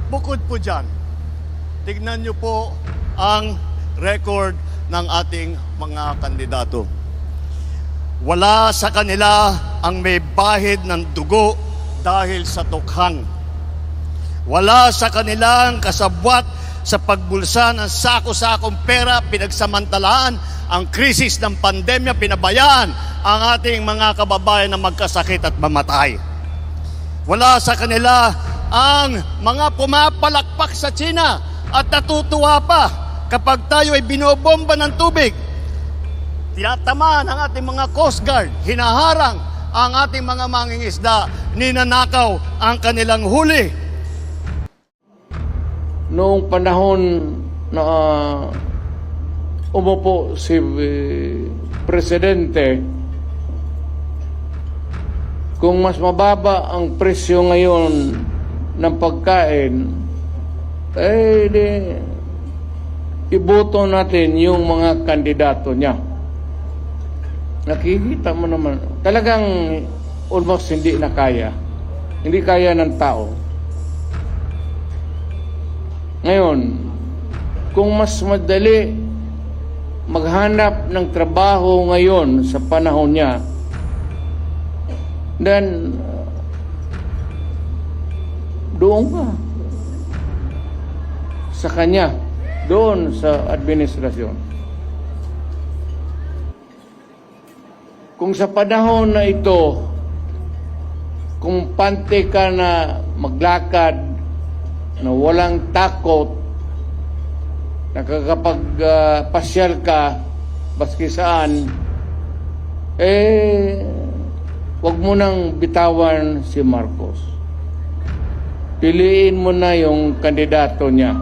Bukod po dyan, tignan nyo po ang record ng ating mga kandidato. Wala sa kanila ang may bahid ng dugo dahil sa tukhang. Wala sa kanilang kasabwat sa pagbulsa ng sako-sakong pera, pinagsamantalaan ang krisis ng pandemya, pinabayaan ang ating mga kababayan na magkasakit at mamatay. Wala sa kanila ang mga pumapalakpak sa China at natutuwa pa kapag tayo ay binobomba ng tubig. Tinatamaan ang ating mga Coast Guard, hinaharang ang ating mga mangingisda, ninanakaw ang kanilang huli. Noong panahon na umupo si Presidente, kung mas mababa ang presyo ngayon ng pagkain, iboto natin yung mga kandidato niya. Nakikita mo naman, talagang almost hindi na kaya. Hindi kaya ng tao. Ngayon, kung mas madali maghanap ng trabaho ngayon sa panahon niya, then doon ka sa kanya, doon sa administrasyon. Kung sa panahon na ito, kung pante ka na maglakad, na walang takot, nakakapagpasyal ka baski saan, wag mo nang bitawan si Marcos. Piliin mo na yung kandidato niya.